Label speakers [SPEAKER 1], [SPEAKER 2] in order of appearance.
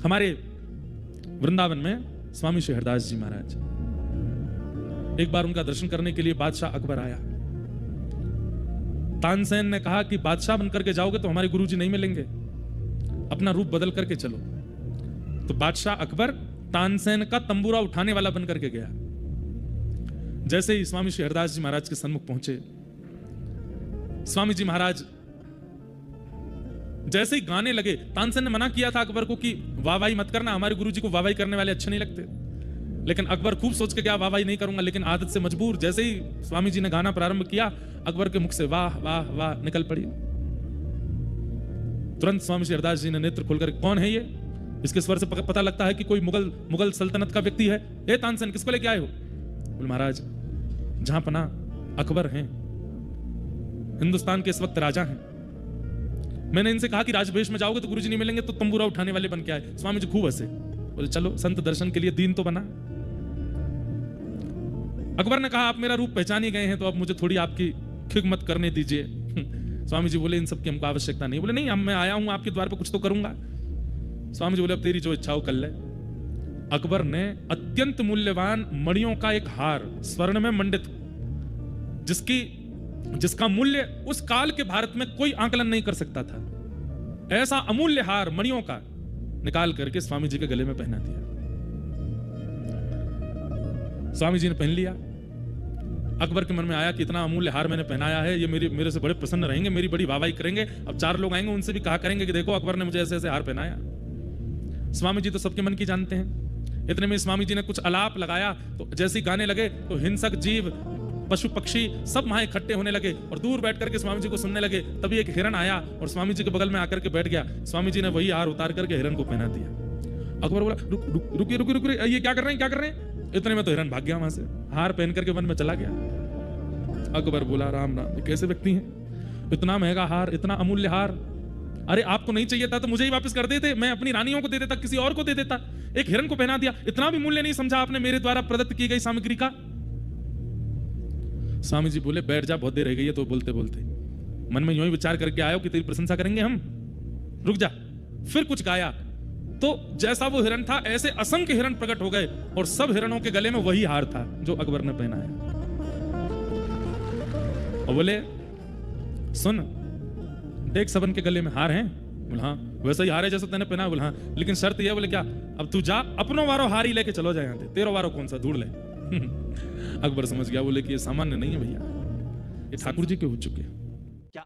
[SPEAKER 1] हमारे वृंदावन में स्वामी श्री हरदास जी महाराज, एक बार उनका दर्शन करने के लिए बादशाह अकबर आया। तानसेन ने कहा कि बादशाह बनकर के जाओगे तो हमारे गुरुजी नहीं मिलेंगे, अपना रूप बदल करके चलो। तो बादशाह अकबर तानसेन का तंबूरा उठाने वाला बनकर के गया। जैसे ही स्वामी श्री हरदास जी महाराज के सन्मुख पहुंचे, स्वामी जी महाराज जैसे ही गाने लगे, तानसेन ने मना किया था अकबर को कि वाहवाही मत करना, हमारे गुरुजी को वाहवाही करने वाले अच्छे नहीं लगते। लेकिन अकबर खूब सोच के गया वाहवाही नहीं करूंगा, लेकिन आदत से मजबूर जैसे ही स्वामी जी ने गाना प्रारंभ किया, अकबर के मुख से वाह वाह वाह निकल पड़ी। तुरंत स्वामी श्री हरदास जी ने नेत्र खोलकर, कौन है ये? इसके स्वर से पता लगता है कि कोई मुगल सल्तनत का व्यक्ति है। ए तानसेन, किसको लेके आए हो? बोले महाराज, जहां पना अकबर हैं, हिंदुस्तान के इस वक्त राजा हैं। मैंने इनसे कहा कि राजवेश में जाओगे तो गुरुजी नहीं मिलेंगे, तो तंबूरा उठाने वाले बन के आए। स्वामी जी खूब हंसे, बोले चलो संत दर्शन के लिए दीन तो बना। अकबर ने कहा आप मेरा रूप पहचान ही गए हैं, तो अब मुझे थोड़ी आपकी खिदमत करने दीजिए। स्वामी जी बोले इन सब की हमको आवश्यकता नहीं। बोले नहीं, अब मैं आया हूं आपके द्वार पर, कुछ तो करूंगा। स्वामी जी बोले अब तेरी जो इच्छा हो कर ले। अकबर ने अत्यंत मूल्यवान मणियों का एक हार, स्वर्ण में मंडित, जिसका मूल्य उस काल के भारत में कोई आंकलन नहीं कर सकता था, ऐसा अमूल्य हार मणियों का निकाल करके स्वामी जी के गले में पहना दिया। स्वामी जी ने पहन लिया। अकबर के मन में आया कि इतना अमूल्य हार मैंने पहनाया है, ये मेरे से बड़े प्रसन्न रहेंगे, मेरी बड़ी वाहवाही करेंगे। अब 4 लोग आएंगे, उनसे भी कहा करेंगे कि देखो अकबर ने मुझे ऐसे ऐसे हार पहनाया। स्वामी जी तो सबके मन की जानते हैं। इतने में स्वामी जी ने कुछ आलाप लगाया, तो जैसे ही गाने लगे तो हिंसक जीव, पशु पक्षी सब वहां इकट्ठे होने लगे और दूर बैठ करके स्वामी जी को सुनने लगे। तभी एक हिरण आया और स्वामी जी के बगल में आकर के बैठ गया। स्वामी जी ने वही हार उतार करके हिरण को पहना दिया। अकबर बोला रुकिए रुकिए रुकिए, ये क्या कर रहे हैं, क्या कर रहे हैं? इतने में तो हिरण भाग गया वहां से, हार पहन करके वन में चला गया। अकबर बोला राम राम, ये कैसे व्यक्ति हैं? इतना महंगा हार, इतना अमूल्य हार, अरे आपको नहीं चाहिए था तो मुझे ही वापस कर देते, मैं अपनी रानियों को दे देता, किसी और को दे देता। एक हिरण को पहना दिया, इतना भी मूल्य नहीं समझा आपने मेरे द्वारा प्रदत्त की गई सामग्री का। स्वामी जी बोले बैठ जा, बहुत देर रह गई है तो बोलते बोलते मन में यूं ही विचार करके आयो कि तेरी प्रशंसा करेंगे हम, रुक जा। फिर कुछ गाया तो जैसा वो हिरण था ऐसे असंख्य हिरण प्रकट हो गए और सब हिरणों के गले में वही हार था जो अकबर ने पहनाया। और बोले सुन देख, सबन के गले में हार हैं? बोले हाँ। वैसा ही हार है जैसा तूने पहना? बोले हाँ, लेकिन शर्त यह। बोले क्या? अब तू जा, अपनों वारों हार ही लेके चलो जाए, यहाँ तेरो वारों कौन सा, ढूंढ ले। अकबर समझ गया, बोले कि ये सामान्य नहीं है भैया, ये ठाकुर जी के हो चुके हैं।